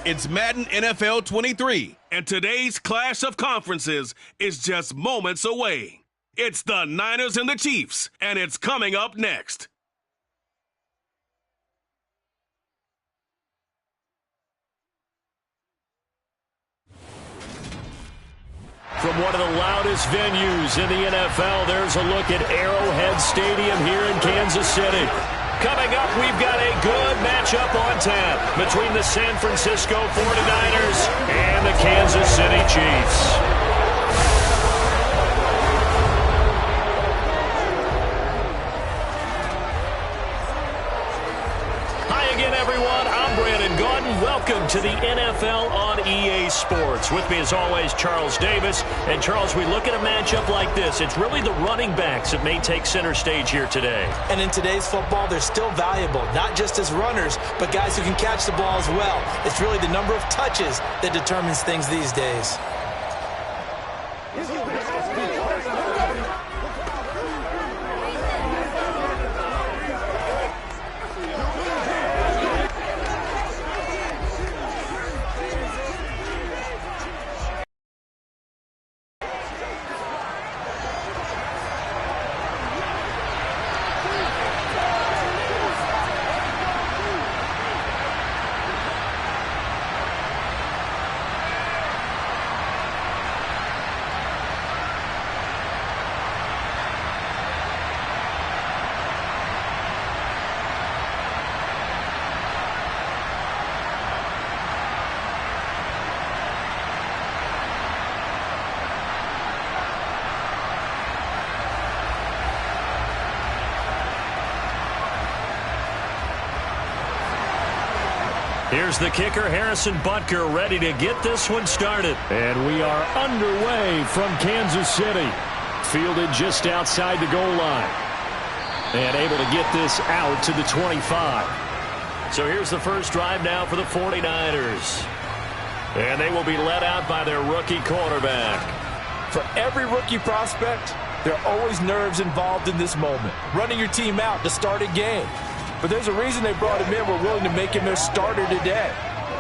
It's Madden NFL 23, and today's clash of conferences is just moments away. It's the Niners and the Chiefs, and it's coming up next. From one of the loudest venues in the NFL, there's a look at Arrowhead Stadium here in Kansas City. Coming up, we've got a good matchup on tap between the San Francisco 49ers and the Kansas City Chiefs. Welcome to the NFL on EA Sports. With me, as always, Charles Davis. And, Charles, we look at a matchup like this. It's really the running backs that may take center stage here today. And in today's football, they're still valuable, not just as runners, but guys who can catch the ball as well. It's really the number of touches that determines things these days. Here's the kicker, Harrison Butker, ready to get this one started. And we are underway from Kansas City. Fielded just outside the goal line. And able to get this out to the 25. So here's the first drive now for the 49ers. And they will be led out by their rookie quarterback. For every rookie prospect, there are always nerves involved in this moment. Running your team out to start a game. But there's a reason they brought him in. We're willing to make him their starter today.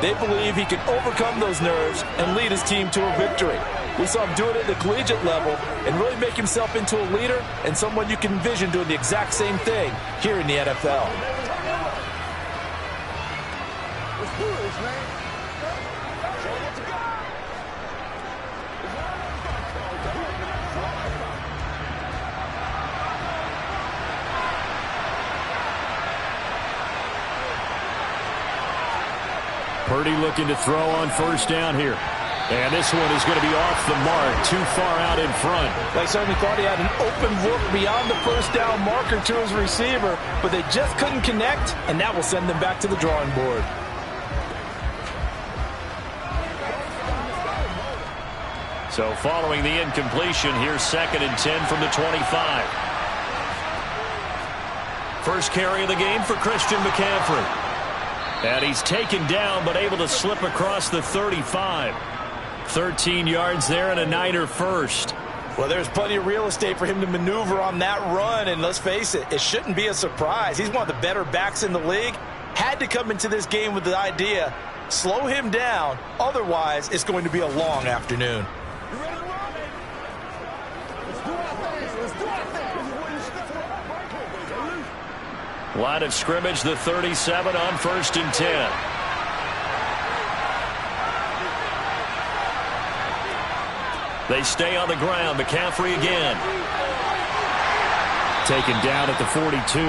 They believe he can overcome those nerves and lead his team to a victory. We saw him do it at the collegiate level and really make himself into a leader and someone you can envision doing the exact same thing here in the NFL. Let's do this, man. Purdy looking to throw on first down here. And this one is going to be off the mark, too far out in front. They certainly thought he had an open look beyond the first down marker to his receiver, but they just couldn't connect, and that will send them back to the drawing board. So following the incompletion, here's 2nd and 10 from the 25. First carry of the game for Christian McCaffrey. And he's taken down, but able to slip across the 35. 13 yards there and a Niner first. Well, there's plenty of real estate for him to maneuver on that run, and let's face it, it shouldn't be a surprise. He's one of the better backs in the league. Had to come into this game with the idea, slow him down, otherwise it's going to be a long afternoon. Line of scrimmage, the 37 on 1st and 10. They stay on the ground. McCaffrey again. Taken down at the 42.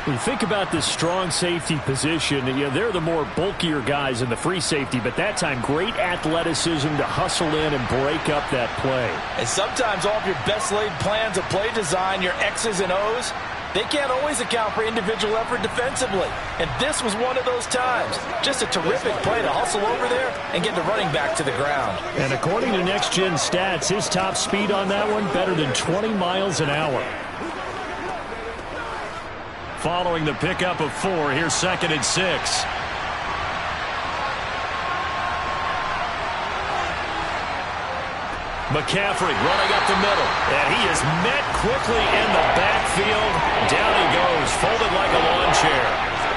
When you think about this strong safety position, they're the more bulkier guys in the free safety, but that time great athleticism to hustle in and break up that play. And sometimes all of your best laid plans of play design, your X's and O's, they can't always account for individual effort defensively. And this was one of those times. Just a terrific play to hustle over there and get the running back to the ground. And according to Next Gen Stats, his top speed on that one, better than 20 miles an hour. Following the pickup of 4, here's 2nd and 6. McCaffrey running up the middle. And he is met quickly in the backfield. Down he goes, folded like a lawn chair.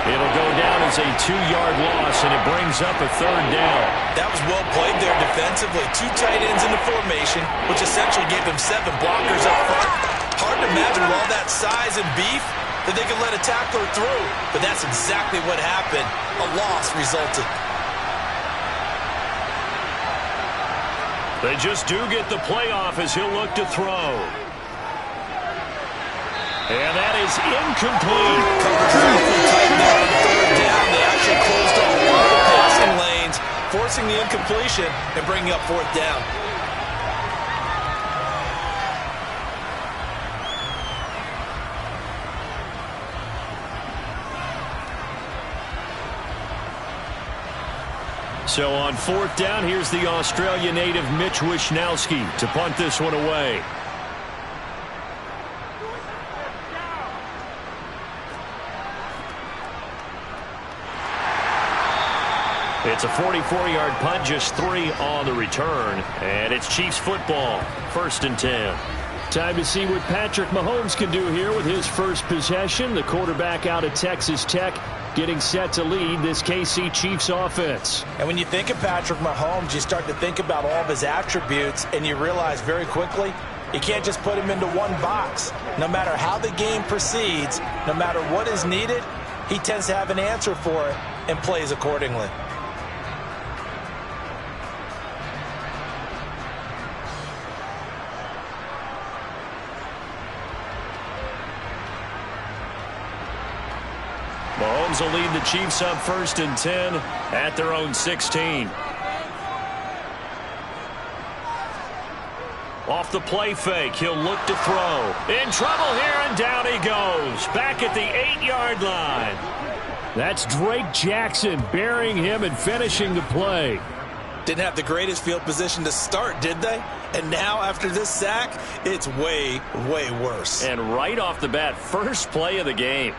It'll go down as a 2-yard loss, and it brings up a 3rd down. That was well played there defensively. 2 tight ends in the formation, which essentially gave them 7 blockers up front. Hard to imagine with all that size and beef that they could let a tackler through. But that's exactly what happened. A loss resulted. They just do get the playoff as he'll look to throw. And that is incomplete. Coverage is awfully tight there on 3rd down. They actually closed off all the passing lanes, forcing the incompletion and bringing up 4th down. So on 4th down, here's the Australia native Mitch Wishnowsky to punt this one away. It's a 44-yard punt, just 3 on the return. And it's Chiefs football, 1st and 10. Time to see what Patrick Mahomes can do here with his first possession. The quarterback out of Texas Tech getting set to lead this KC Chiefs offense. And when you think of Patrick Mahomes, you start to think about all of his attributes, and you realize very quickly you can't just put him into one box. No matter how the game proceeds, no matter what is needed, he tends to have an answer for it and plays accordingly. Mahomes will lead the Chiefs up 1st and 10 at their own 16. Off the play fake, he'll look to throw. In trouble here, and down he goes. Back at the 8-yard line. That's Drake Jackson burying him and finishing the play. Didn't have the greatest field position to start, did they? And now, after this sack, it's way, way worse. And right off the bat, first play of the game.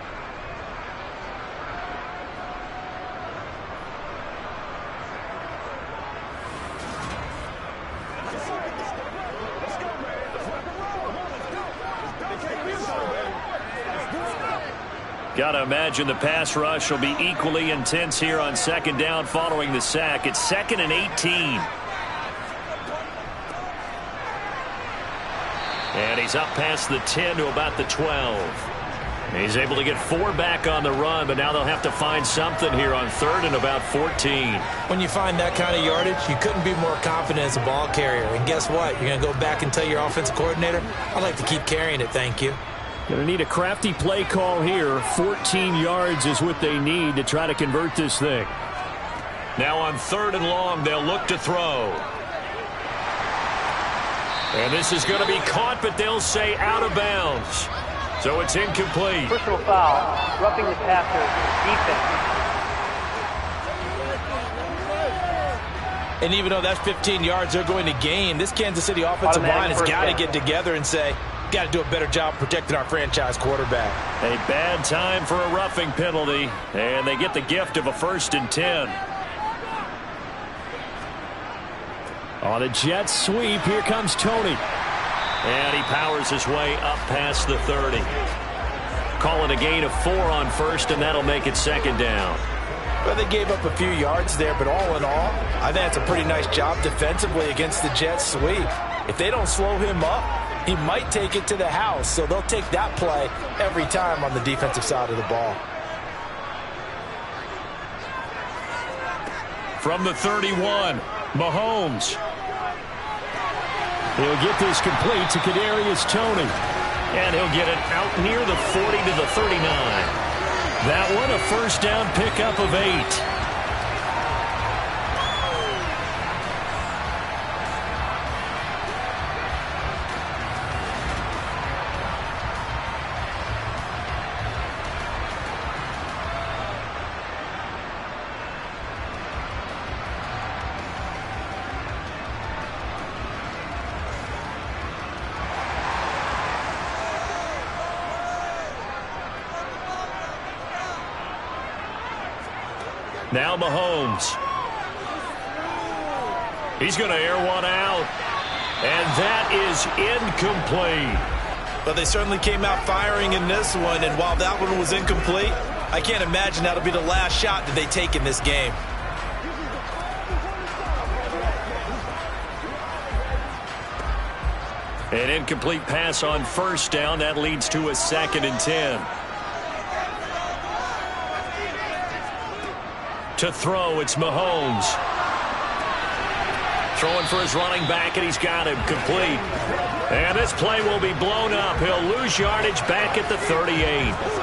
Got to imagine the pass rush will be equally intense here on 2nd down following the sack. It's 2nd and 18. And he's up past the 10 to about the 12. He's able to get 4 back on the run, but now they'll have to find something here on 3rd and about 14. When you find that kind of yardage, you couldn't be more confident as a ball carrier. And guess what? You're going to go back and tell your offensive coordinator, I'd like to keep carrying it, thank you. Going to need a crafty play call here. 14 yards is what they need to try to convert this thing. Now on 3rd and long, they'll look to throw. And this is going to be caught, but they'll say out of bounds. So it's incomplete. Personal foul, roughing the passer, defense. And even though that's 15 yards they're going to gain, this Kansas City offensive line has got to get together and say, got to do a better job protecting our franchise quarterback. A bad time for a roughing penalty, and they get the gift of a 1st and 10. On a jet sweep, here comes Tony. And he powers his way up past the 30. Calling a gain of 4 on 1st, and that'll make it 2nd down. Well, they gave up a few yards there, but all in all, I think that's a pretty nice job defensively against the jet sweep. If they don't slow him up, he might take it to the house, so they'll take that play every time on the defensive side of the ball. From the 31, Mahomes. He'll get this complete to Kadarius Toney. And he'll get it out near the 40 to the 39. That one a 1st down pickup of 8. Now Mahomes. He's going to air one out. And that is incomplete. But they certainly came out firing in this one, and while that one was incomplete, I can't imagine that'll be the last shot that they take in this game. An incomplete pass on first down. That leads to a 2nd and 10. To throw, it's Mahomes. Throwing for his running back, and he's got him complete. And this play will be blown up. He'll lose yardage back at the 38.